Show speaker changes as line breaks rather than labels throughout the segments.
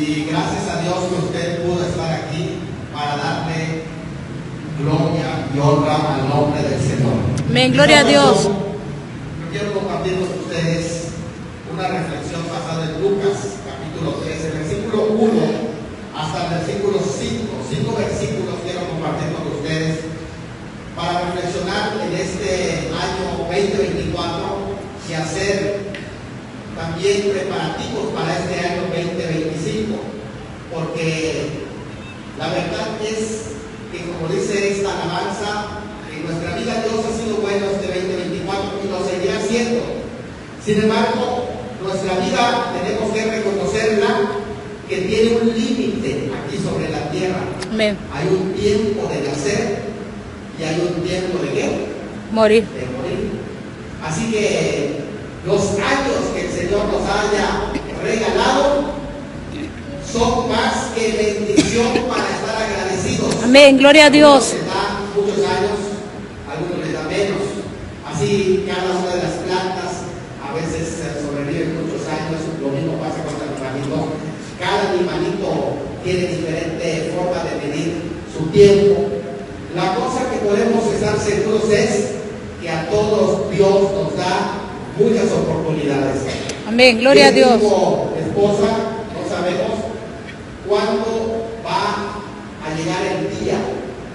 Y gracias a Dios que usted pudo estar aquí para darle gloria y honra al nombre del Señor.
Amén, gloria a Dios.
Yo quiero compartir con ustedes una reflexión basada en Lucas, capítulo 13, versículo 1 hasta el versículo 5. 5 versículos quiero compartir con ustedes para reflexionar en este año 2024 y hacer también preparativos para este año 2025, porque la verdad es que, como dice esta alabanza, en nuestra vida Dios ha sido bueno este 2024 y lo seguirá haciendo. Sin embargo, nuestra vida tenemos que reconocerla que tiene un límite aquí sobre la tierra.
Amén.
Hay un tiempo de nacer y hay un tiempo de ¿qué?
Morir.
De morir. Así que los años que el Señor nos haya regalado son más que bendición para estar agradecidos.
Amén, gloria a Dios.
Algunos les dan muchos años, algunos les dan menos. Así cada una de las plantas a veces sobreviven muchos años. Lo mismo pasa con el animalito. Cada animalito tiene diferente forma de medir su tiempo. La cosa que podemos estar seguros es que a todos Dios nos da muchas oportunidades.
Amén, gloria a Dios.
Como esposa, no sabemos cuándo va a llegar el día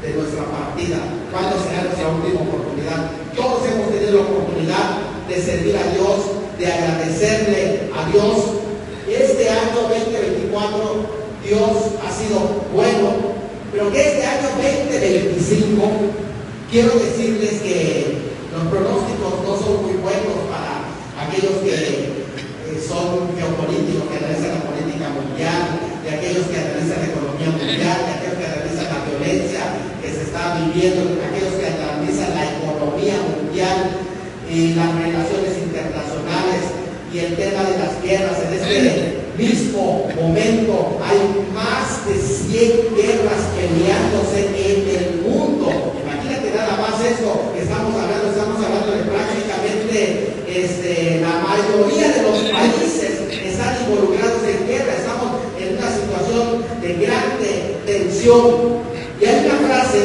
de nuestra partida, cuándo será nuestra última oportunidad. Todos hemos tenido la oportunidad de servir a Dios, de agradecerle a Dios. Este año 2024 Dios ha sido bueno, pero que este año 2025 quiero decirles que los pronósticos no son muy buenos para aquellos que son geopolíticos, que analizan la política mundial, de aquellos que analizan la economía mundial, de aquellos que analizan la violencia que se está viviendo, de aquellos que analizan la economía mundial y las relaciones internacionales y el tema de las guerras. En este mismo momento hay más de 100 guerras peleándose en el mundo. Imagínate nada más esto que estamos hablando de prácticamente la mayoría de los países están involucrados en guerra. Estamos en una situación de grande tensión. Y hay una frase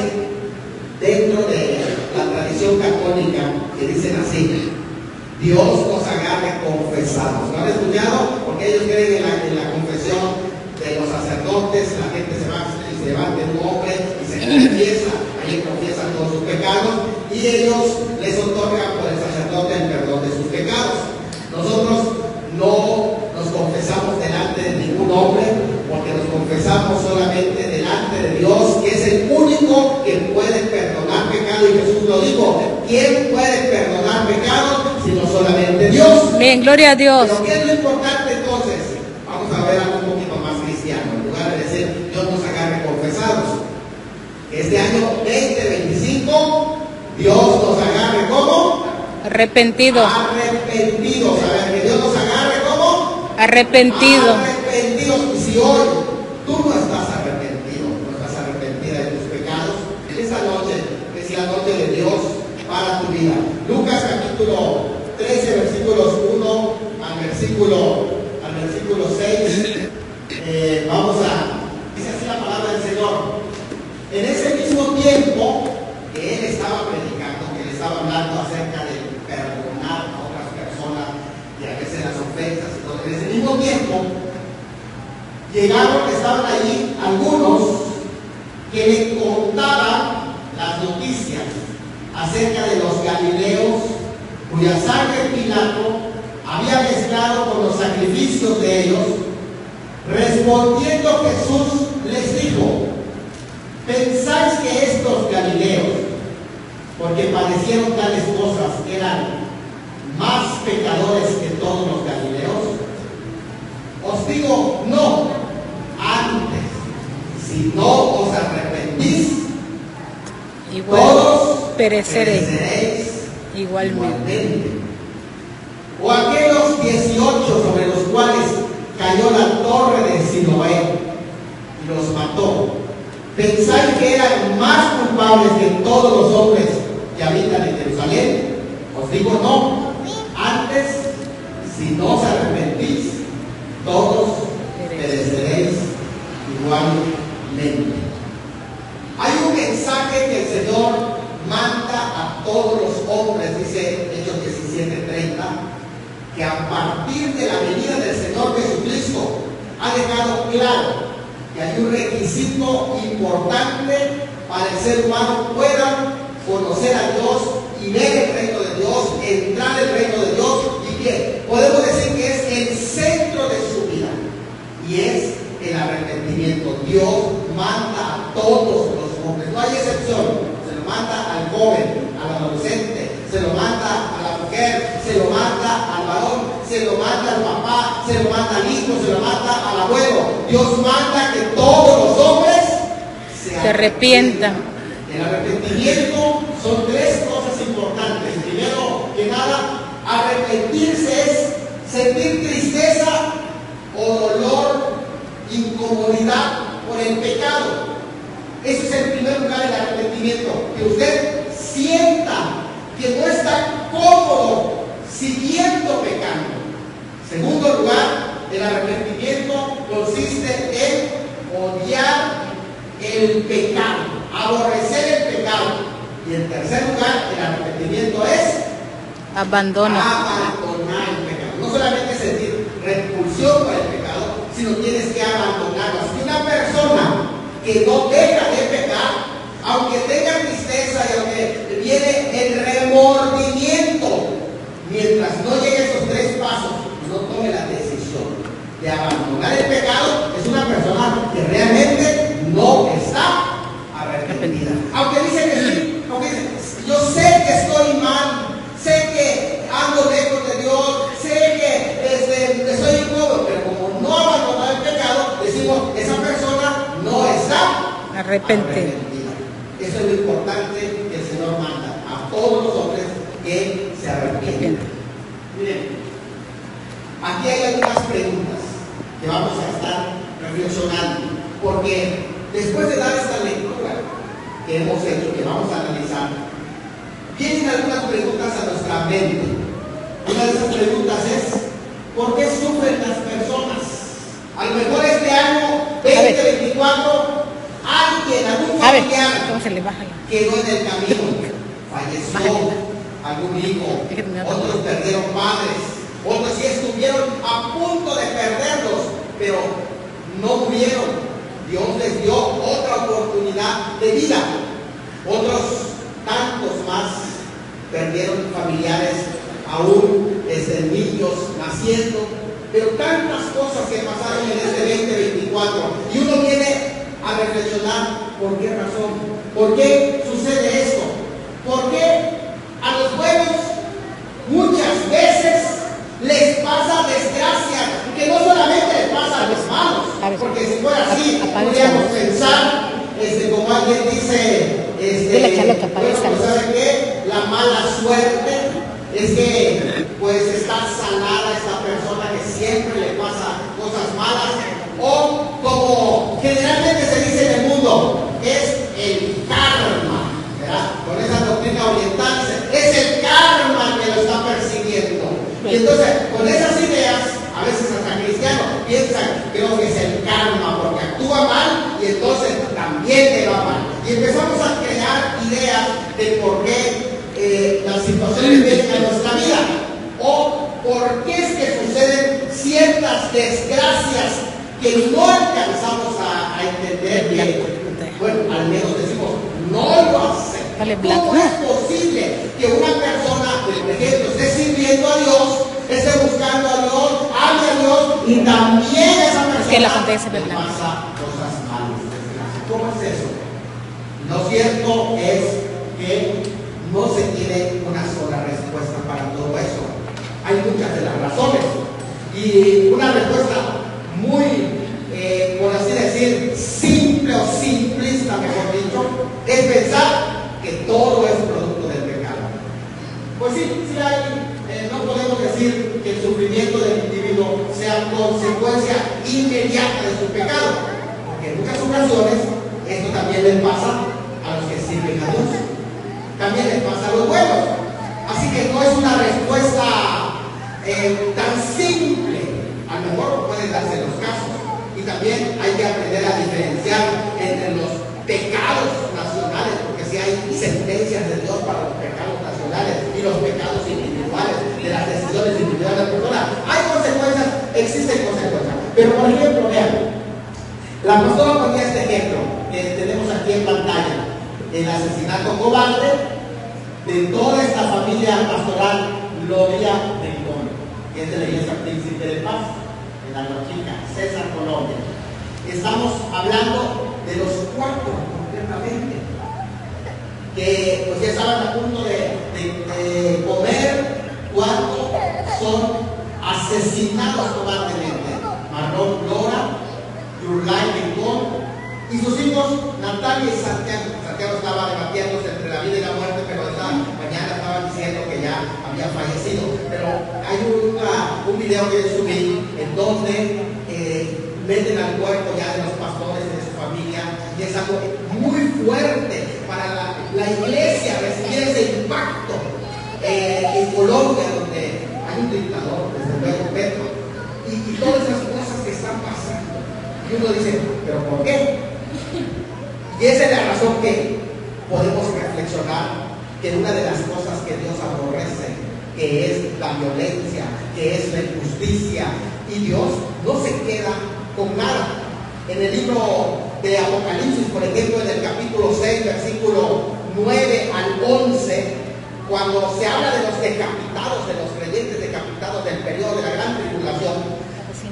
dentro de la tradición católica que dicen así: Dios nos agarre confesados. ¿Lo han escuchado? Porque ellos creen en la confesión de los sacerdotes. La gente se va y se levanta en un hombre y se confiesa. Ahí confiesan todos sus pecados y ellos les otorgan por el sacerdote el perdón de sus pecados. Nosotros no nos confesamos delante de ningún hombre, porque nos confesamos solamente delante de Dios, que es el único que puede perdonar pecado. Y Jesús lo dijo: ¿quién puede perdonar pecado sino solamente Dios?
Amén, gloria a Dios.
Pero ¿qué es lo importante entonces? Vamos a ver algo un poquito más cristiano. En lugar de decir Dios nos agarre confesados, este año 2025 Dios nos agarre ¿cómo?
Arrepentidos.
Arrepentidos. A ver, que Dios nos agarre ¿cómo?
Arrepentidos.
Arrepentidos. Y si hoy tú no estás arrepentido, no estás arrepentida de tus pecados, esta noche es la noche de Dios para tu vida. Lucas capítulo 13, versículos 1 al versículo 6. Dice así la palabra del Señor. En ese mismo tiempo que él estaba predicando, que él estaba hablando acerca de perdonar a otras personas y a veces las ofensas y todo, en ese mismo tiempo estaban allí algunos que le contaban las noticias acerca de los galileos cuya sangre Pilato había mezclado con los sacrificios de ellos. Respondiendo Jesús les dijo: ¿pensáis que estos galileos, porque padecieron tales cosas, eran más pecadores que todos los galileos? Os digo, no. Antes, si no os arrepentís, todos pereceréis igualmente. O aquellos 18 sobre los cuales cayó la torre de Siloé y los mató, ¿pensáis que eran más culpables que todos los hombres que habitan en Jerusalén? Os digo no. Antes, si no os arrepentís, todos pereceréis ha dejado claro que hay un requisito importante para el ser humano pueda conocer a Dios y ver el reino de Dios, entrar al reino de Dios, y que podemos decir que es el centro de su vida, y es el arrepentimiento. Dios manda a todos los hombres, no hay excepción. Se lo manda al joven, al adolescente, se lo manda a la mujer, se lo manda al varón, se lo manda al papá, se lo manda al hijo, se lo manda al abuelo. Dios manda que todos los hombres se
arrepientan.
El arrepentimiento son tres cosas importantes. Primero que nada, arrepentirse es sentir tristeza o dolor, incomodidad por el pecado. Ese es el primer lugar del arrepentimiento, que usted sienta que no está cómodo siguiendo pecando. Segundo lugar, el arrepentimiento consiste en odiar el pecado, aborrecer el pecado. Y en tercer lugar, el arrepentimiento es
abandonar
el pecado. No solamente sentir repulsión por el pecado, sino tienes que abandonarlo. Si una persona que no deja de pecar, aunque tenga tristeza y aunque viene el remordimiento, mientras no llegue a esos tres pasos, no tome la decisión de abandonar el pecado, es una persona que realmente no está arrepentida. Aunque dice que sí, aunque dice, yo sé que estoy mal, sé que ando lejos de Dios, sé que estoy incómodo, pero como no ha abandonado el pecado, decimos, esa persona no está arrepentida. Eso es lo importante que el Señor manda a todos los hombres que se arrepientan. Miren, aquí hay algunas preguntas que vamos a estar reflexionando, porque después de dar esta lectura que hemos hecho, que vamos a analizar, vienen algunas preguntas a nuestra mente. Una de esas preguntas es, ¿por qué sufren las personas? A lo mejor este año 2024 alguien, algún familiar quedó en el camino, falleció algún hijo, otros perdieron padres, otros sí estuvieron a punto de perderlos, pero no murieron. Dios les dio otra oportunidad de vida. Otros tantos más perdieron familiares, aún desde niños naciendo, pero tantas cosas que pasaron en este 2024, y uno viene a reflexionar por qué razón, por qué sucede esto, por qué a los buenos muchas veces les pasa desgracia, que no solamente les pasa a los malos, porque si fuera así, podríamos pensar, como alguien dice, ¿sabe qué? La mala suerte es que pues está sanada esta persona que siempre le pasa cosas malas, o como generalmente se dice en el mundo, es el karma, ¿verdad? Con esa doctrina oriental, es el karma que lo está persiguiendo. Y entonces, con esas ideas, a veces hasta cristianos piensan, creo que es el karma, porque actúa mal y entonces también le va mal. Y empezamos a crear ideas de por qué las situaciones vienen a nuestra vida, o por qué es que suceden ciertas desgracias que no alcanzamos a entender bien. Bueno, al menos decimos, no lo hace. ¿Cómo es posible que una persona, por ejemplo, esté sirviendo a Dios, esté buscando a Dios, ame a Dios, y también esa persona le pasa cosas malas? ¿Cómo es eso? Lo cierto es que no se tiene una sola respuesta para todo eso. Hay muchas de las razones, y una respuesta muy, por así decir, simple o simplista, mejor dicho, es pensar que todo es producto del pecado. Pues sí, hay, no podemos decir que el sufrimiento del individuo sea consecuencia inmediata de su pecado, porque en muchas ocasiones esto también les pasa a los que sirven a Dios, también les pasa a los buenos. Así que no es una respuesta tan simple. A lo mejor pueden darse los casos, y también hay que aprender a diferenciar entre los pecados nacionales, porque si hay sentencias de Dios para los pecados nacionales y los pecados individuales de las decisiones individuales de la persona, hay consecuencias, existen consecuencias. Pero por ejemplo, vean, La pastora ponía este ejemplo que tenemos aquí en pantalla: el asesinato cobarde de toda esta familia pastoral Gloria Rincón, que es de la Iglesia Príncipe de Paz, en Aguachica, César, Colombia. Estamos hablando de los 4 concretamente, que pues ya estaban a punto de comer cuando son asesinados cobardemente. Marlon Lora, Yurlay Rincón y sus hijos Natalia y Santiago. Santiago estaba debatiéndose entre la vida y la muerte, pero esta mañana estaban diciendo que ya había fallecido. Pero hay un video que yo subí en donde meten al cuerpo ya de los pastores y de su familia, y es algo muy fuerte para la iglesia recibir ese impacto. En Colombia, donde hay un dictador, desde luego Petro, y todas esas cosas que están pasando, y uno dice, ¿pero por qué? Y esa es la razón que podemos reflexionar, que una de las cosas que Dios aborrece, que es la violencia, que es la injusticia, y Dios no se queda con nada. En el libro de Apocalipsis, por ejemplo, en el capítulo 6, versículo 9 al 11, cuando se habla de los decapitados, de los creyentes decapitados del periodo de la gran tribulación,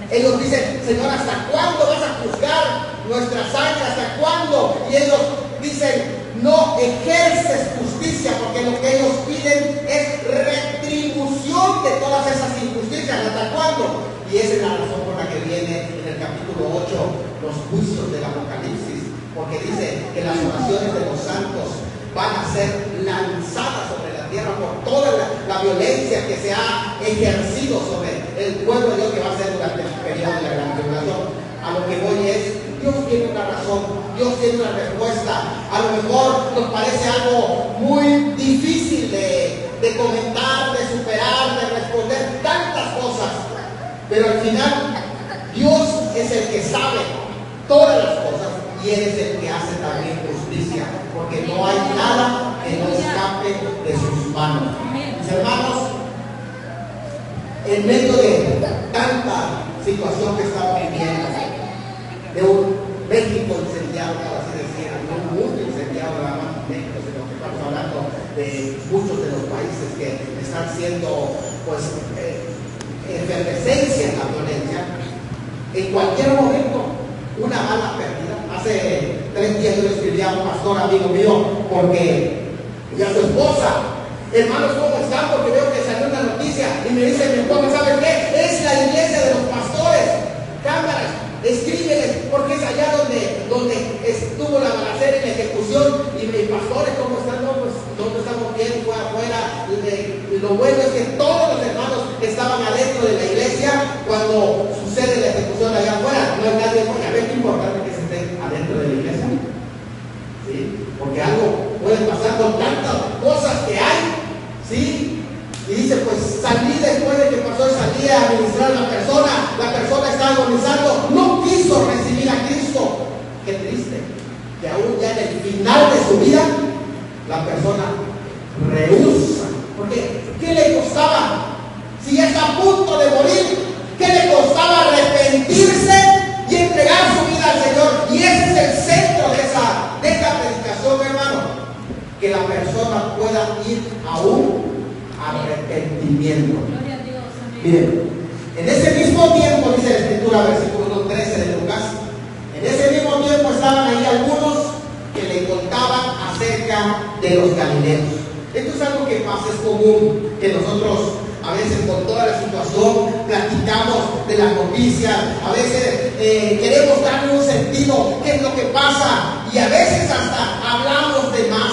ellos dicen, Señor, ¿hasta cuándo vas a juzgar nuestra sangre? ¿Hasta cuándo? Y ellos dicen, no ejerces justicia, porque lo que ellos piden es retribución de todas esas injusticias. ¿Hasta cuándo? Y esa es la razón por la que viene en el capítulo 8 los juicios del Apocalipsis, porque dice que las oraciones de los santos van a ser lanzadas sobre la tierra por toda la violencia que se ha ejercido sobre el pueblo de Dios, que va a ser durante el periodo de la gran tribulación. A lo que voy es, Dios tiene una razón, Dios tiene una respuesta. A lo mejor nos parece algo muy difícil de comentar, de superar, de responder tantas cosas, pero al final Dios es el que sabe todas las cosas, y Él es el que hace también justicia, porque no hay nada que no escape de sus manos. Mis hermanos, en medio de tanta situación que estamos viviendo, de un México incendiado, por así decir, de un mundo incendiado, nada más México, sino que estamos hablando de muchos de los países que están siendo, pues, efervescencia en la violencia. En cualquier momento, una bala perdida. Hace 3 días yo le escribí a un pastor amigo mío, porque, y a su esposa, hermanos, ¿cómo están? Porque veo que salió una noticia y me dice mi esposa, ¿saben qué? Es la iglesia de los pastores. Cámaras, escríbeles, porque es allá donde estuvo la balacera y la ejecución. Y mis pastores, ¿cómo están? No, pues nosotros estamos bien, fue afuera. Y lo bueno es que todos los hermanos estaban adentro de la iglesia cuando sucede la ejecución allá afuera. No hay nadie, porque a ver qué importante que se esté adentro de la iglesia, ¿sí? Porque algo puede pasar con tantas cosas que hay, ¿sí? Y dice, pues salí después de que pasó, salí a administrar a la persona está agonizando, no quiso recibir a Cristo. Qué triste, que aún ya en el final de su vida, la persona rehúsa. Porque, ¿qué le costaba? Si ya está a punto de morir, ¿qué le costaba arrepentirse y entregar su vida al Señor? Y ese es el centro de esta predicación, hermano, que la persona pueda ir a un arrepentimiento. Miren, en ese mismo tiempo, dice la Escritura, versículo 13 de Lucas, en ese mismo tiempo estaban ahí algunos que le contaban acerca de los galileos. Esto es algo que pasa, es común, que nosotros a veces con toda la situación platicamos de las noticias, a veces queremos darle un sentido, qué es lo que pasa, y a veces hasta hablamos de más,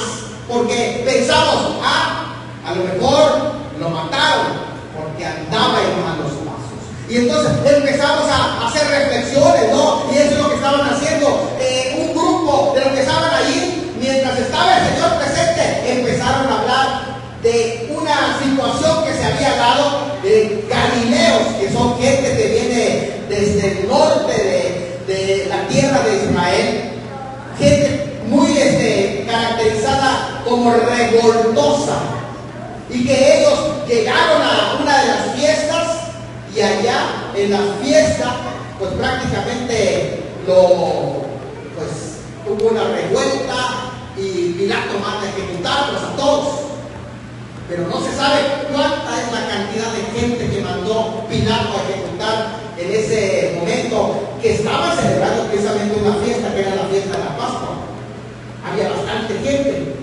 porque pensamos, a lo mejor lo mataron porque andaba en malos pasos. Y entonces empezamos a hacer reflexiones, ¿no? Y eso es lo que estaban haciendo un grupo de los que estaban allí, mientras estaba el Señor presente, empezaron a hablar de una situación que se había dado de galileos, que son gente que viene desde el norte de la tierra de Israel, gente muy caracterizada como revoltosa, y que ellos llegaron a una de las fiestas Y allá en la fiesta, pues prácticamente hubo una revuelta y Pilato manda a ejecutarlos a todos. Pero no se sabe cuánta es la cantidad de gente que mandó Pilato a ejecutar en ese momento, que estaba celebrando precisamente una fiesta que era la fiesta de la Pascua. Había bastante gente.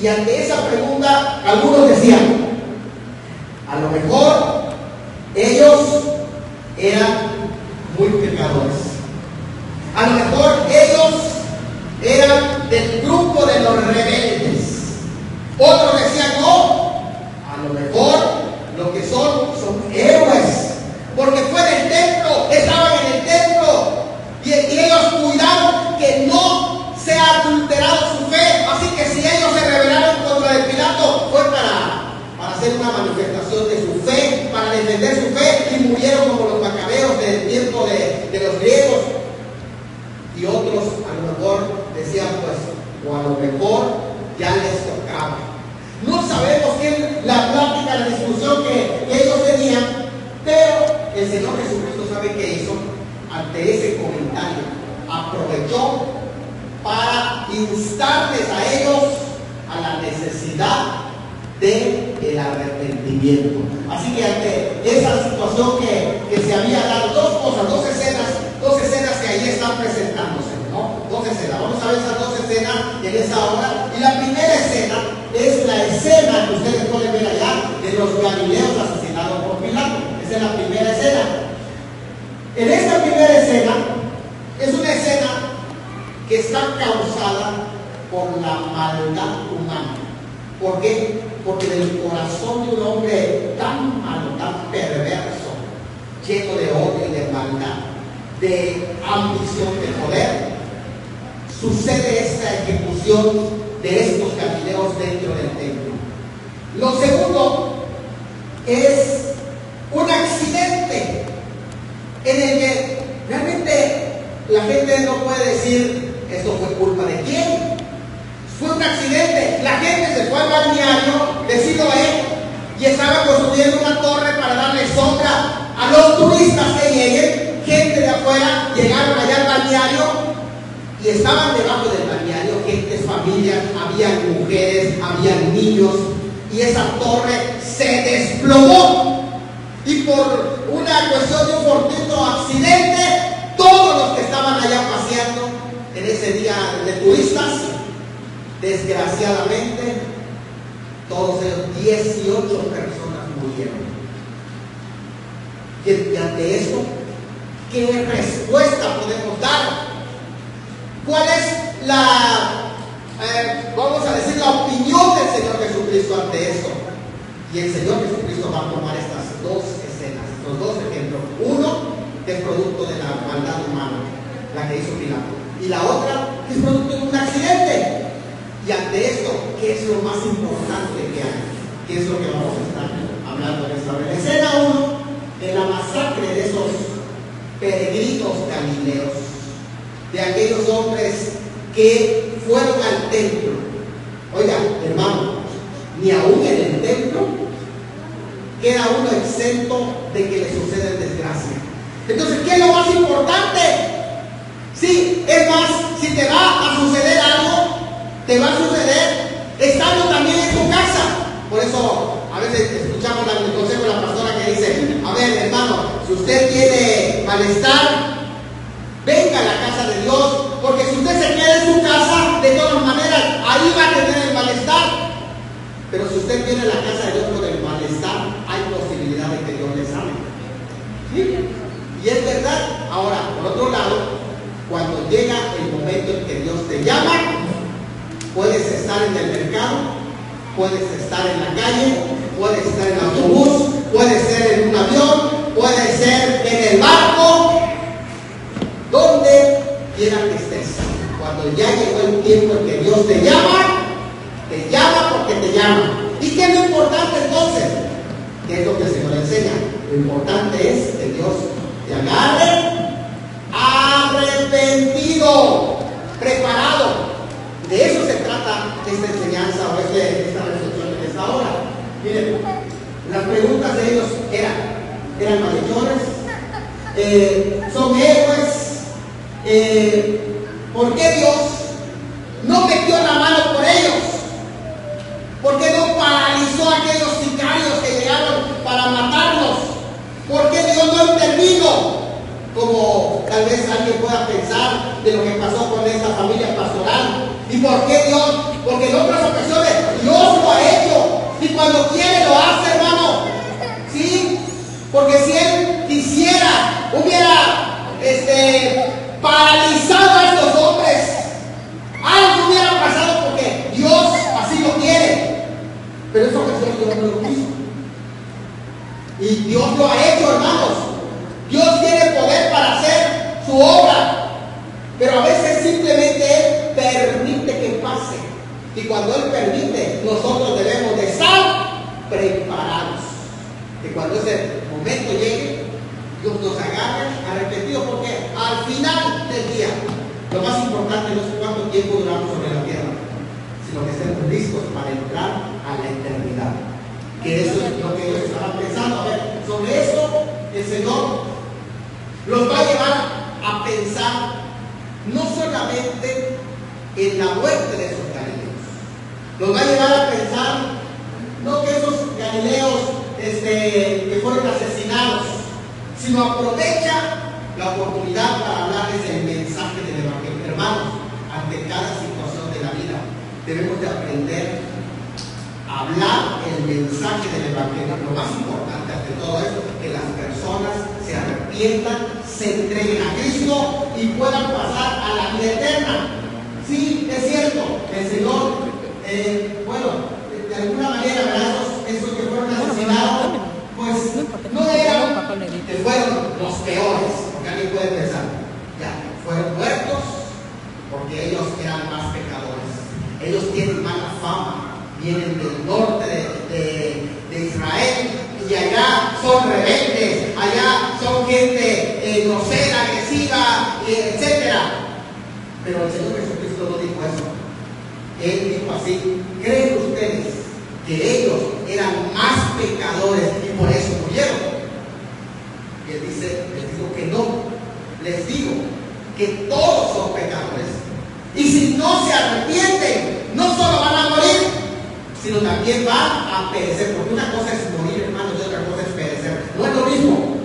Y ante esa pregunta, algunos decían, a lo mejor ellos eran muy pecadores. A lo mejor ellos eran del grupo de los rebeldes. Otros decían, no, a lo mejor lo que son héroes, porque fue en el templo, estaban en el templo, y ellos cuidaron que no sea adulterado su fe. Así que si ellos se rebelaron contra el Pilato, fue para hacer una manifestación de su fe, para defender su fe, y murieron como los macabeos del tiempo de los griegos. Y otros a lo mejor decían, pues, o a lo mejor ya les tocaba. No sabemos qué es la plática, la discusión que ellos tenían, pero el Señor Jesucristo sabe qué hizo ante ese comentario. Aprovechó para instarles a ellos a la necesidad del arrepentimiento. Así que ante esa situación que se había dado, dos escenas que ahí están presentándose, ¿no? Dos escenas. Vamos a ver esas dos escenas en esa hora. Y la primera escena es la escena que ustedes pueden ver allá de los galileos asesinados por Pilato. Esa es la primera escena. En esta primera escena es una escena que está causada por la maldad humana. ¿Por qué? Porque del corazón de un hombre tan malo, tan perverso, lleno de odio y de maldad, de ambición de poder, sucede esta ejecución de estos galileos dentro del templo. Lo segundo es un accidente en el que realmente la gente no puede decir esto fue culpa de quién. Fue un accidente. La gente se fue al balneario de Siloé y estaba construyendo una torre para darle sombra a los turistas que lleguen. Gente de afuera llegaron allá al balneario y estaban debajo del balneario gentes, familias, habían mujeres, habían niños, y esa torre se desplomó. Y por una cuestión de un fortuito accidente, todos los que estaban allá paseando en ese día de turistas, desgraciadamente, todos ellos, 18 personas murieron. Y ante esto, ¿qué respuesta podemos dar? ¿Cuál es vamos a decir, la opinión del Señor Jesucristo ante esto? Y el Señor Jesucristo va a tomar estas dos escenas, estos dos ejemplos. Uno, que es producto de la maldad humana, la que hizo Pilato. Y la otra, que es producto de un accidente. Y ante esto, ¿qué es lo más importante que hay? ¿Qué es lo que vamos a estar hablando en esta vez? Escena 1, de la masacre de esos peregrinos galileos, de aquellos hombres que fueron al templo. Oiga, hermano, ni aún en el templo queda uno exento de que le suceda desgracia. Entonces, ¿qué es lo más importante? Sí, es más, si te va a suceder algo, te va a suceder estando también en tu casa. Por eso a veces escuchamos el consejo de la pastora que dice, a ver, hermano, si usted tiene malestar, venga a la casa de Dios, porque si usted se queda en su casa, de todas maneras, ahí va a tener el malestar. Pero si usted viene a la casa de Dios con el malestar, hay posibilidad de que Dios le sane. ¿Sí? Y es verdad. Ahora, por otro lado, cuando llega el momento en que Dios te llama, puedes estar en el mercado, puedes estar en la calle, puedes estar en el autobús, puedes ser en un avión, puedes ser en el barco, donde quiera que estés. Cuando ya llegó el tiempo en que Dios te llama porque te llama. ¿Y qué es lo importante entonces? ¿Qué es lo que el Señor enseña? Lo importante es que Dios te agarre arrepentido, preparado. De eso se trata esta enseñanza o esta reflexión en esta hora. Miren, las preguntas de ellos eran: eran malhechores, son héroes. ¿Por qué Dios no metió la mano por ellos? ¿Por qué no paralizó a aquellos sicarios que llegaron para matarlos? ¿Por qué Dios no intervino? Como tal vez alguien pueda pensar de lo que pasó con esta familia pastoral. ¿Y por qué Dios? Porque en otras ocasiones Dios lo ha hecho. Y cuando quiere lo hace, hermano. ¿Sí? Porque si Él quisiera, hubiera paralizado a estos hombres. Algo hubiera pasado porque Dios así lo quiere. Pero esa ocasión Dios no lo quiso. Y Dios lo ha hecho, hermanos. Dios tiene poder para hacer su obra. Pero a veces simplemente Él permite que pase. Y cuando Él permite, nosotros debemos de estar preparados. Que cuando ese momento llegue, Dios nos agarre arrepentidos, porque al final del día, lo más importante no es cuánto tiempo duramos sobre la tierra, sino que estemos listos para entrar a la eternidad. Que eso es lo que ellos estaban pensando. A ver, sobre eso el Señor los va a llevar a pensar no solamente en la muerte de esos galileos, los va a llevar a pensar no que esos galileos que fueron asesinados, sino aprovecha la oportunidad para hablarles del mensaje del Evangelio. Hermanos, ante cada situación de la vida debemos de aprender a hablar el mensaje del Evangelio. Lo más importante ante todo esto, que las personas se arrepientan, se entreguen a Cristo y puedan pasar a la vida eterna. Sí, es cierto, el Señor, de alguna manera, ¿verdad? Esos que fueron asesinados, pues no eran que fueron los peores, porque alguien puede pensar, ya, fueron muertos porque ellos eran más pecadores, ellos tienen mala fama, vienen del norte de Israel, y allá son rebeldes, allá son gente grosera, agresiva, etc. Pero el Señor Jesucristo no dijo eso. Él dijo así: ¿creen ustedes que ellos eran más pecadores y por eso murieron? Y Él dice, les digo que no, les digo que todos son pecadores, y si no se arrepienten, no solo van a morir, sino también van a perecer. Porque una cosa es morir, hermanos, y otra cosa es perecer. No es lo mismo.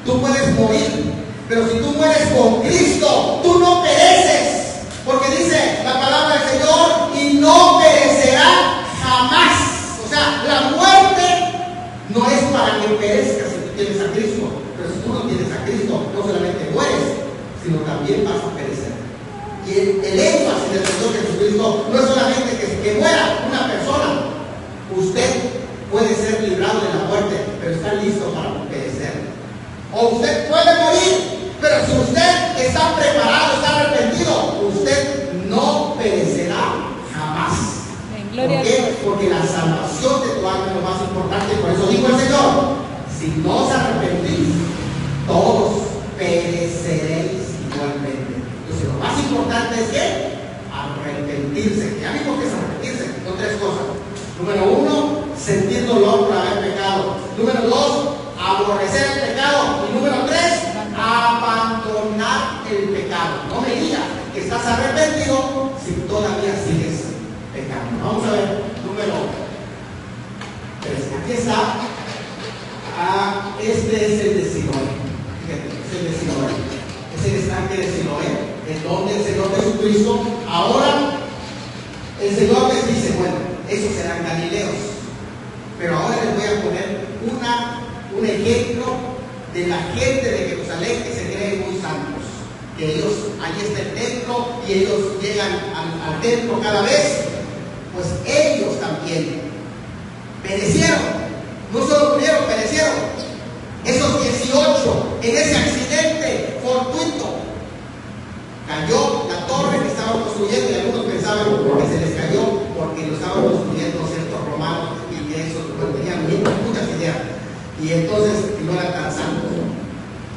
Tú puedes morir, pero si tú mueres con Cristo, tú no pereces. Porque dice la palabra del Señor, y no perecerá jamás. O sea, la muerte no es para que perezcas si tú tienes a Cristo. Pero si tú no tienes a Cristo, no solamente mueres, sino también vas a perecer. Y el énfasis del Señor Jesucristo no es solamente que muera una persona. Usted puede ser librado de la muerte, pero está listo para perecer. O usted puede morir, pero si usted está preparado, está arrepentido, usted no perecerá jamás. ¿Por qué? Porque la salvación de tu alma es lo más importante. Por eso dijo el Señor: si no os arrepentís, todos pereceréis igualmente. Entonces lo más importante es que arrepentirse. Ya mismo que es arrepentirse, son tres cosas. Número uno, sentir dolor por haber pecado. Número dos, aborrecer el pecado. Y número tres, abandonar el pecado. No me digas que estás arrepentido si todavía sigues pecando. Vamos a ver, número 3. Aquí está. Este es el de Siloé. Fíjate, es el de Siloé. Es el estanque de Siloé, en donde el Señor Jesucristo, ahora el Señor les dice: bueno, esos serán galileos, pero ahora les voy a poner un ejemplo de la gente de Jerusalén que se creen muy santos, que ellos, allí está el templo y ellos llegan al templo cada vez. Pues ellos también perecieron, no solo murieron, perecieron. Esos 18 en ese accidente fortuito, cayó la torre que estaban construyendo, y algunos pensaban que se les cayó porque lo estaban construyendo ciertos romanos, y que eso, pues, tenían muchas ideas, y entonces no eran tan santos.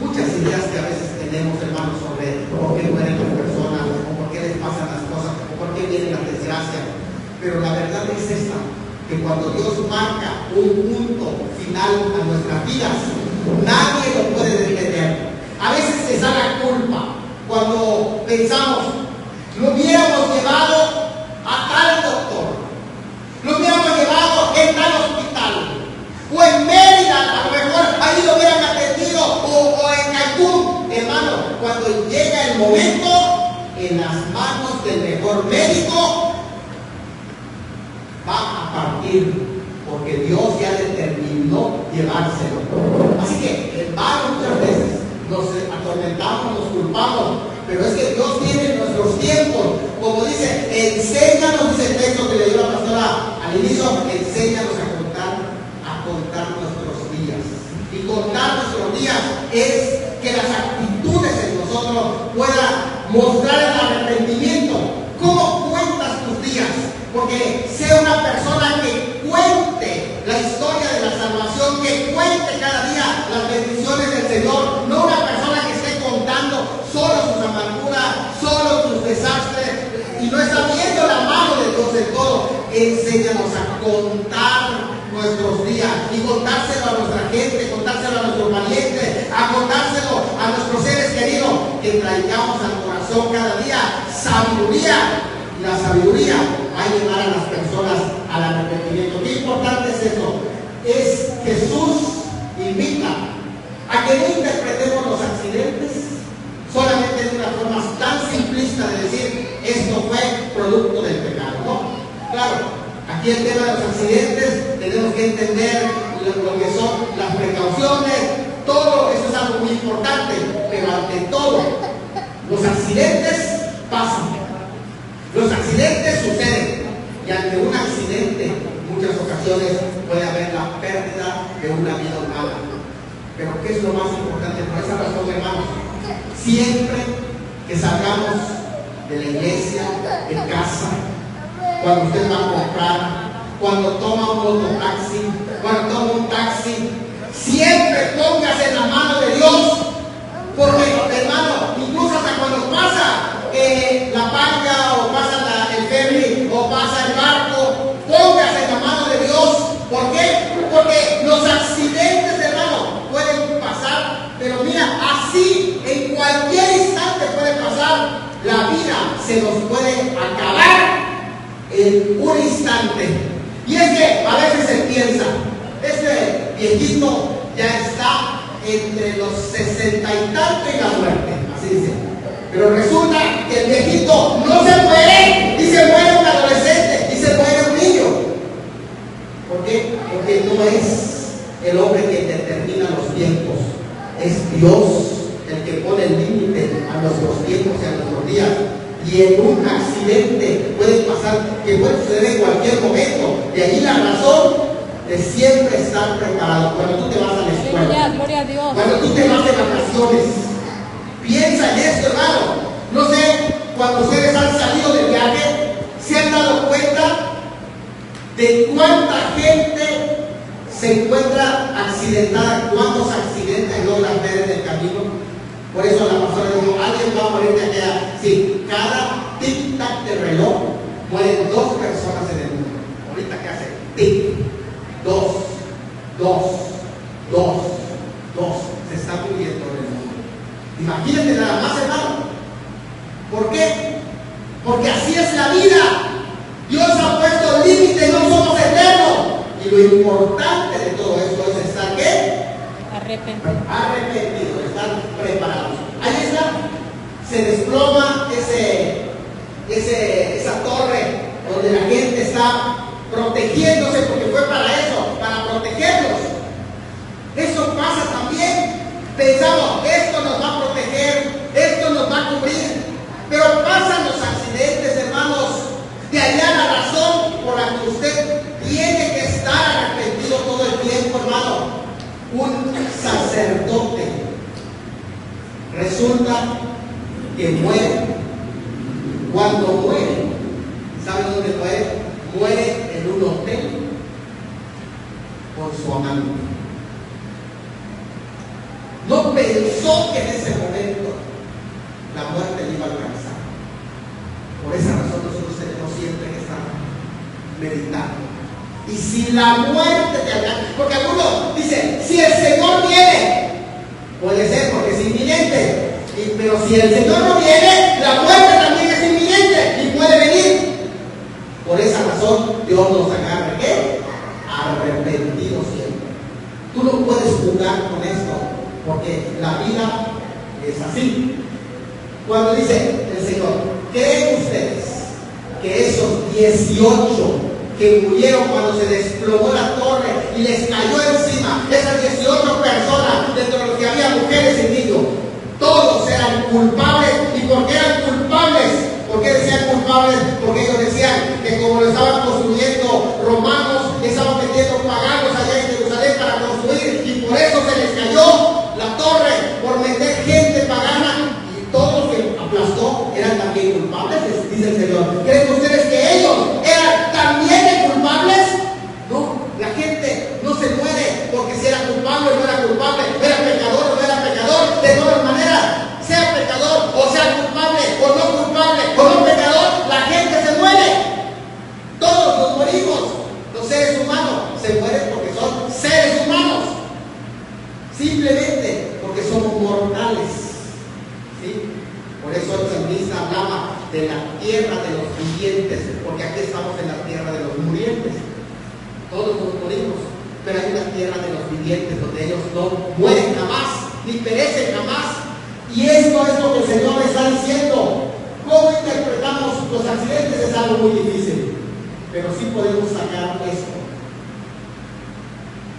Muchas ideas que a veces tenemos, hermanos, sobre por qué mueren las personas, o por qué les pasan las cosas, o por qué vienen las desgracias. Pero la verdad es esta, que cuando Dios marca un punto final a nuestras vidas, Nadie lo puede detener. A veces se da la culpa cuando pensamos, lo hubiéramos llevado a tal doctor, lo hubiéramos llevado en tal hospital, o en Mérida, a lo mejor ahí lo hubieran atendido, o en Cancún. Hermano, cuando llega el momento, en las manos del mejor médico, va a partir, porque Dios ya determinó llevárselo. Así que, hermano, muchas veces nos atormentamos, nos culpamos, pero es que Dios tiene nuestros tiempos. Como dice, enséñanos, dice el texto que le dio la pastora al inicio, enséñanos a contar nuestros días. Y contar nuestros días es que las actitudes en nosotros puedan mostrar el arrepentimiento. ¿Cómo cuentas tus días? Porque sea una persona que cuente la historia de la salvación, que cuente cada día las bendiciones del Señor, no una persona que esté contando solo sus amarguras, solo sus desastres, y no está viendo la mano de Dios en todo. Enséñanos a contar nuestros días y contárselo a nuestra gente, contárselo a nuestros parientes, a contárselo a nuestros seres queridos, que traigamos al corazón cada día sabiduría. Y la sabiduría va a llevar a las personas al arrepentimiento. Qué importante es eso. Es Jesús invita a que no interpretemos los accidentes solamente de una forma tan simplista de decir esto fue producto del pecado, ¿no? Claro, aquí el tema de los accidentes tenemos que entender lo que son las precauciones, todo eso es algo muy importante, pero ante todo, los accidentes pasan. Los accidentes suceden, y ante un accidente en muchas ocasiones puede haber la pérdida de una vida humana. Pero ¿qué es lo más importante? Por esa razón, hermanos, siempre que salgamos de la iglesia, de casa, cuando usted va a comprar, cuando toma un mototaxi, cuando toma un taxi, siempre póngase en la mano de Dios, porque, hermano, incluso hasta cuando pasa la barca, o pasa el ferry, o pasa el barco, póngase en la mano de Dios. ¿Por qué? Porque los accidentes, hermano, pueden pasar, pero mira, así en cualquier instante puede pasar. La vida se nos puede acabar en un instante. Y es que a veces se piensa, este viejito ya está entre los 60 y tanto y la muerte, así dice. Pero resulta que el viejito no se muere, y se muere un adolescente, y se muere un niño. ¿Por qué? Porque no es el hombre que determina los tiempos, es Dios el que pone el límite a nuestros tiempos y a nuestros días. Y en un accidente puede pasar, que puede suceder en cualquier momento. De ahí la razón de siempre estar preparado. Cuando tú te vas a la escuela,
Gloria a Dios.
cuando tú te vas de vacaciones, piensa en esto, hermano. No sé, cuando ustedes han salido de viaje, ¿se han dado cuenta de cuánta gente se encuentra accidentada? ¿Cuántos accidentes logran ver en el camino? Por eso la pastora dijo, alguien va a morir de aquella. Sí, cada tic-tac de reloj mueren 2 personas en el mundo. Ahorita, ¿qué hace? Tic, 2, 2, 2, 2. Se está muriendo en el mundo. Imagínate nada más, hermano. ¿Por qué? Porque así es la vida. Dios ha puesto límites, no somos eternos. Y lo importante de todo esto es estar, ¿qué? Arrepentidos, estar preparados. Ahí está. Se desploma esa torre donde la gente está protegiéndose, porque fue para eso, para protegerlos. Eso pasa también. Pensamos, esto nos va a proteger, esto nos va a cubrir. Pero pasan los accidentes, hermanos. De allá la razón por la que usted tiene que estar arrepentido todo el tiempo, hermano. Un sacerdote resulta que muere. Cuando muere, ¿sabe dónde muere? Muere en un hotel con su amante. No pensó que en ese momento la muerte le iba a alcanzar. Por esa razón nosotros tenemos siempre que estar meditando. Y si la muerte te alcanza, porque algunos dicen, si el Señor viene, Pero si el Señor no viene, la muerte también es inminente y puede venir. Por esa razón, Dios nos agarra, ¿qué? Arrepentidos siempre. Tú no puedes jugar con esto, porque la vida es así. Cuando dice el Señor, ¿creen ustedes que esos 18 que murieron cuando se desplomó la torre y les cayó encima, esas 18 personas, dentro de los que había mujeres y niños, todos eran culpables? ¿Y por qué eran culpables? ¿Por qué decían culpables? Porque ellos decían que como lo estaban construyendo romanos, estaban metiendo paganos allá en Jerusalén para construir, y por eso se les cayó la torre, por meter gente pagana, y todos los que aplastó eran también culpables, dice el Señor. ¿Creen ustedes que ellos eran también culpables? No, la gente no se muere porque si era culpable o no era culpable, era pecador o no era pecador. De todas maneras, sea pecador o sea culpable o no pecador, la gente se muere. Todos nos morimos. Los seres humanos se mueren porque son seres humanos, simplemente porque somos mortales, ¿sí? Por eso el salmista hablaba de la tierra de los vivientes, porque aquí estamos en la tierra de los murientes. Todos nos morimos, pero hay una tierra de los vivientes donde ellos no mueren jamás, ni perecen jamás. Y esto es lo que el Señor está diciendo. ¿Cómo interpretamos los accidentes? Es algo muy difícil, pero sí podemos sacar esto,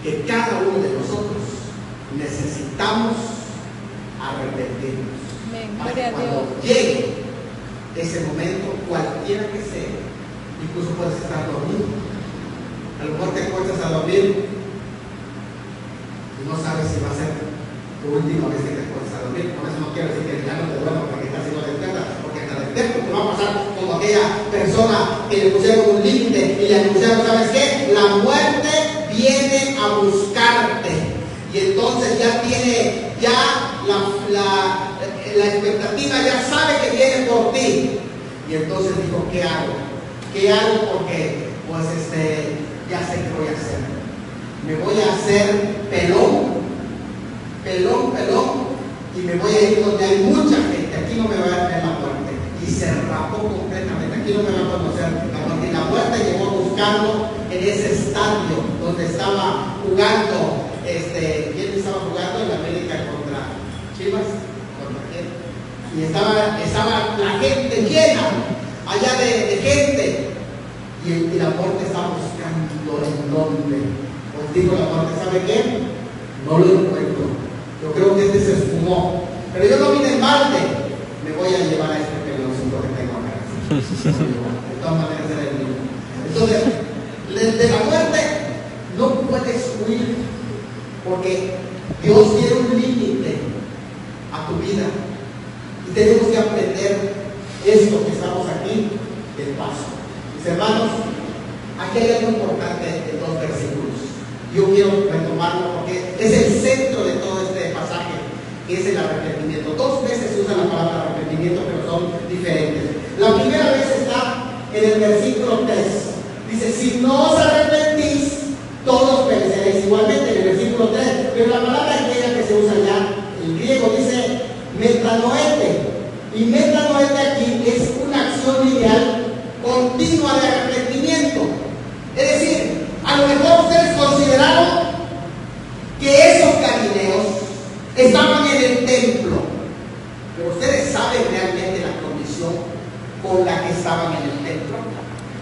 que cada uno de nosotros necesitamos arrepentirnos. Para que cuando llegue ese momento, cualquiera que sea, incluso puedes estar dormido. A lo mejor te acuestas a dormir y no sabes si va a ser tu última vez que te acuestas a dormir. Por eso no quiero decir que ya no te duermas porque estás haciendo despierta, porque hasta despierto te va a pasar como aquella persona que le pusieron un límite y le anunciaron, ¿sabes qué? La muerte viene a buscarte. Y entonces ya tiene la expectativa, ya sabe que viene por ti. Y entonces dijo, ¿qué hago? ¿Qué hago? Porque pues ya sé qué voy a hacer. Me voy a hacer pelón, y me voy a ir donde hay mucha gente. Aquí no me va a ver la muerte. Y se rapó completamente. Aquí no me va a conocer la muerte. Y la muerte llegó buscando en ese estadio donde estaba jugando. ¿Quién estaba jugando? En América contra Chivas. ¿Contra quién? Y estaba la gente llena allá de gente. Y la muerte estaba buscando en dónde. Pues digo, la muerte, ¿sabe qué? No lo encuentro. Yo creo que se esfumó. Pero yo no vine en balde. Me voy a llevar a este peloncito que tengo acá. De todas maneras era el mismo. Entonces, de la muerte no puedes huir, porque Dios tiene un límite a tu vida. Y tenemos que aprender esto que estamos aquí del paso. Mis hermanos, aquí hay algo importante en 2 versículos. Yo quiero retomarlo porque es el centro de todo este pasaje, que es el arrepentimiento. 2 veces se usa la palabra arrepentimiento, pero son diferentes. La primera vez está en el versículo 3. Dice, si no os arrepentís, todos pereceréis. Igualmente en el versículo 3. Pero la palabra griega que se usa allá, el griego dice metanoete. Y metanoete aquí es una acción lineal continua de arrepentimiento. Es decir, a lo mejor ustedes consideraron que esos galileos estaban en el templo, pero ustedes saben realmente la condición con la que estaban en el templo.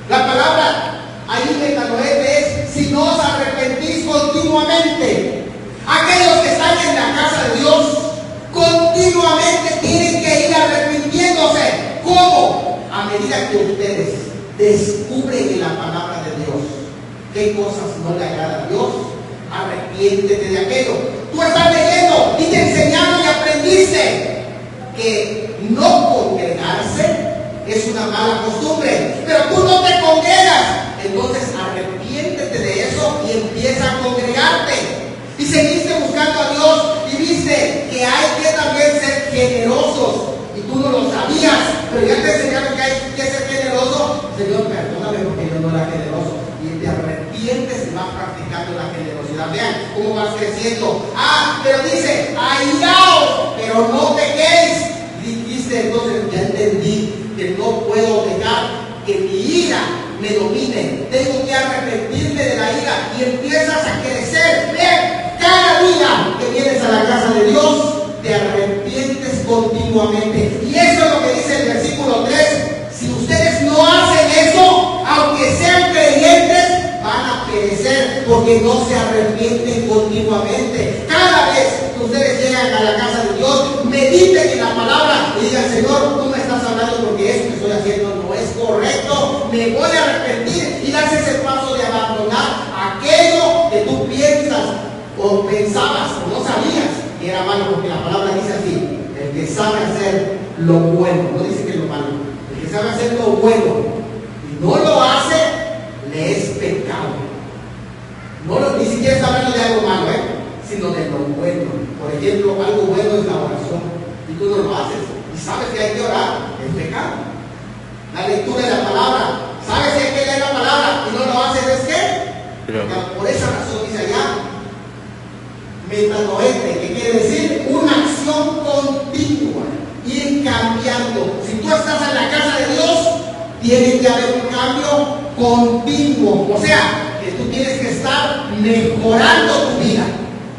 La palabra ahí metanoete es si no os arrepentís continuamente. Aquellos que están en la casa de Dios continuamente tienen que ir arrepintiéndose. ¿Cómo? A medida que ustedes descubren en la palabra de Dios qué cosas no le agradan a Dios, arrepiéntete de aquello. Tú estás leyendo y te enseñaron y aprendiste que no congregarse es una mala costumbre, pero tú no te congregas. Entonces arrepiéntete de eso y empieza a congregarte. Y seguiste buscando a Dios y viste que hay que también ser generosos. Y tú no lo sabías, pero ya te enseñaron que hay que ser generoso. Señor, perdóname porque yo no era generoso. Y te arrepientes y vas practicando la generosidad. Vean cómo vas creciendo. Pero dice, airaos, pero no pequéis. que no puedo dejar que mi ira me domine. Tengo que arrepentirme de la ira y empiezas a crecer. Cada día que vienes a la casa de Dios, te arrepientes continuamente. Y eso es lo que dice el versículo 3. Si ustedes no hacen eso, aunque sean creyentes, van a perecer porque no se arrepienten continuamente. Cada vez que ustedes llegan a la casa de Dios, mediten en la palabra y digan: Señor, tú me estás hablando porque esto que estoy haciendo no es correcto. Me voy a arrepentir y das ese paso de abandonar aquello que tú piensas o pensabas o no sabías que era malo, porque la palabra dice así: el que sabe hacer lo bueno, no dice que es lo malo, el que sabe hacer lo bueno y no lo hace, le es pecado. Ni siquiera está hablando de algo malo, sino de lo bueno. Por ejemplo, algo bueno es la oración y tú no lo haces y sabes que hay que orar, es pecado. La lectura de la palabra, sabes que hay que leer la palabra y no lo haces, ¿es qué? Por esa razón dice allá metanoete, que quiere decir una acción continua, ir cambiando. Si tú estás en la casa de Dios, tiene que haber un cambio continuo, o sea, que tú tienes que estar mejorando tu vida,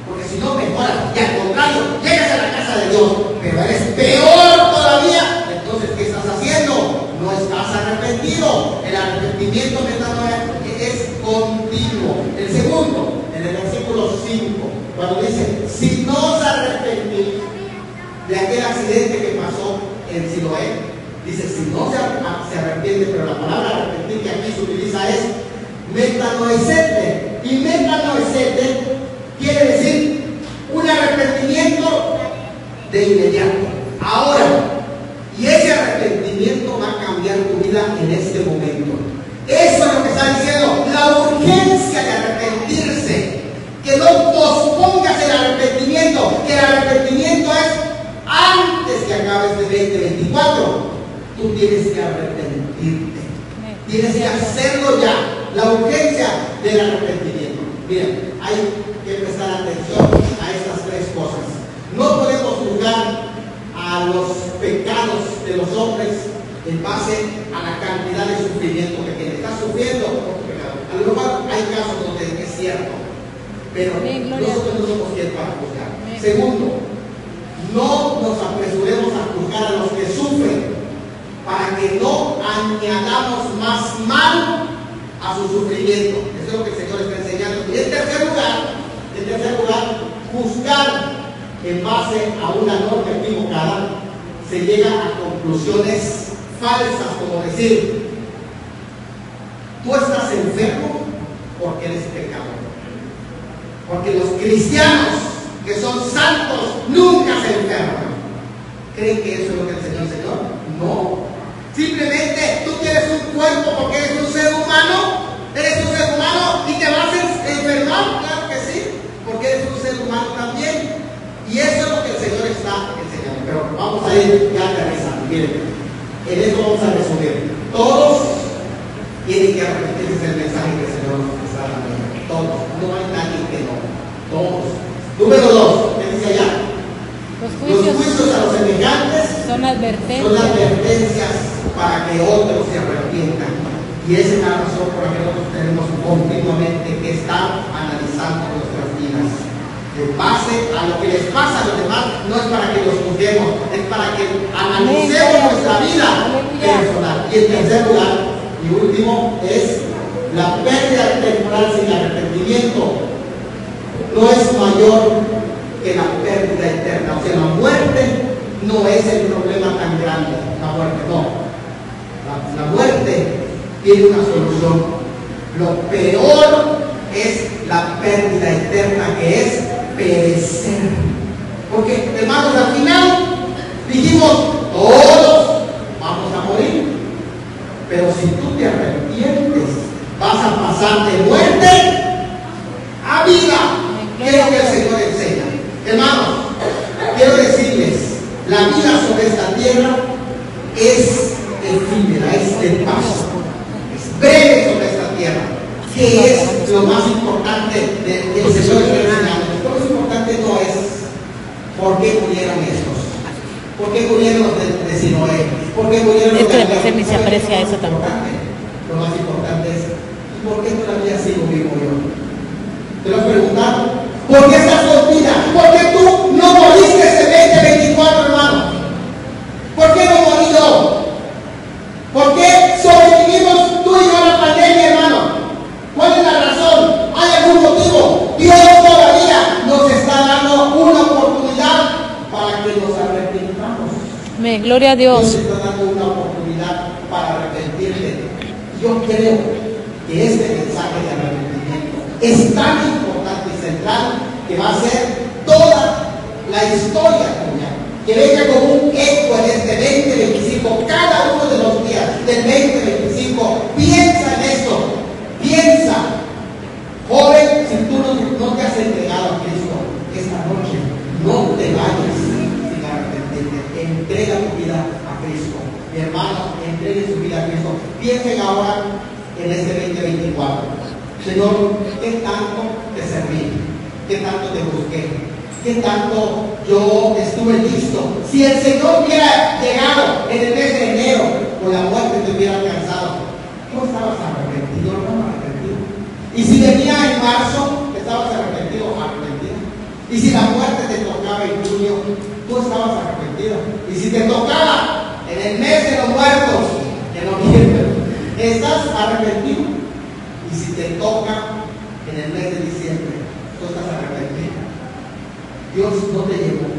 porque si no mejoras y al contrario, llegas a la casa de Dios, pero eres peor todavía, entonces ¿qué estás haciendo? No estás arrepentido. El arrepentimiento es continuo. El segundo, en el versículo 5, cuando dice: si no os arrepentís de aquel accidente que pasó en Siloé, dice: si no se arrepiente, pero la palabra arrepentir que aquí se utiliza es metanoesete, y metanoesete quiere decir un arrepentimiento de inmediato, ahora, y ese arrepentimiento va a cambiar tu vida en este momento. Eso es lo que está diciendo, la urgencia de arrepentirse, que no pospongas el arrepentimiento, que el arrepentimiento es antes que acabes de 2024, tú tienes que arrepentirte, tienes que hacerlo ya, la urgencia del arrepentimiento. Miren, hay que prestar atención a estas tres cosas. No podemos juzgar a los pecados de los hombres en base a la cantidad de sufrimiento que tiene. Estás sufriendo por tu pecado. A lo mejor hay casos donde es cierto, pero nosotros no somos quien para juzgar. Segundo, no nos apresuremos a juzgar a los que sufren, para que no añadamos más mal a su sufrimiento. Eso es lo que el Señor está enseñando. Y en tercer lugar, juzgar en base a una norma equivocada, se llega a conclusiones falsas, como decir: tú estás enfermo porque eres pecador. Porque los cristianos que son santos nunca se enferman. ¿Creen que eso es lo que el Señor enseñó? No. Simplemente tú tienes un cuerpo porque eres un ser humano. Eres un ser humano y te vas a enfermar. Claro que sí, porque eres un ser humano también. Y eso es lo que el Señor está enseñando. Pero vamos a ir ya aterrizando. Miren, en esto vamos a resumir. Todos tienen que arrepentirse del mensaje que el Señor nos está dando. Todos. No hay nadie que no. Todos. Número 2, ¿qué dice allá? Los juicios a los semejantes
son advertencias
para que otros se arrepientan. Y esa es la razón por la que nosotros tenemos continuamente que estar analizando nuestras vidas. En base a lo que les pasa a los demás, no es para que los juzguemos, es para que analicemos nuestra vida personal. Y en tercer lugar, y último, es la pérdida temporal sin arrepentimiento. No es mayor que la pérdida eterna. O sea, la muerte no es el problema tan grande. La muerte no. La muerte tiene una solución. Lo peor es la pérdida eterna, que es perecer. Porque, hermanos, al final dijimos: todos vamos a morir. Pero si tú te arrepientes, vas a pasar de muerte a vida. ¿Qué es lo que el Señor enseña? Hermanos, quiero decirles, la vida sobre esta tierra es efímera, es de paso, es breve sobre esta tierra. ¿Qué es lo más importante que el Señor está enseñando? Lo más importante no es por qué murieron estos, por qué murieron los de sino Él. Porque murieron
Esto de
los
crecer ni se aprecia eso tampoco.
Lo más importante es, ¿por qué todavía sigo vivo yo? ¿Te lo has preguntado? ¿Por qué estás con vida? ¿Por qué tú no moriste ese 2024, hermano? ¿Por qué no morí yo? ¿Por qué sobrevivimos tú y yo a la pandemia, hermano? ¿Cuál es la razón? ¿Hay algún motivo? Dios todavía nos está dando una oportunidad para que nos arrepintamos.
Amén, gloria a
Dios
Dios.
está dando una oportunidad para arrepentirte. Yo creo que este mensaje de arrepentimiento es tan importante y central que va a ser toda la historia tuya. Que venga como un eco en este 2025, cada uno de los días del 2025. Piensa en esto, piensa. Joven, si tú no te has entregado a Cristo esta noche, no te vayas sin arrepentirte. Entrega tu vida a Cristo. Mi hermano, entregue su vida a Cristo. Piensen ahora en este 2024. Señor, ¿qué tanto te serví? ¿Qué tanto te busqué? ¿Qué tanto yo estuve listo? Si el Señor hubiera llegado en el mes de enero, con la muerte te hubiera alcanzado, ¿tú estabas arrepentido? No arrepentido. Y si venía en marzo, ¿estabas arrepentido o arrepentido? Y si la muerte te tocaba en junio, tú estabas arrepentido. Y si te tocaba en el mes de los muertos, en noviembre, ¿estás arrepentido? Y si te toca en el mes de diciembre, tú estás arrepentido. Dios no te llevó.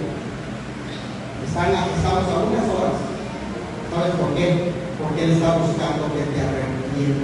Estamos a unas horas. ¿Sabes por qué? Porque Él está buscando que te arrepientas.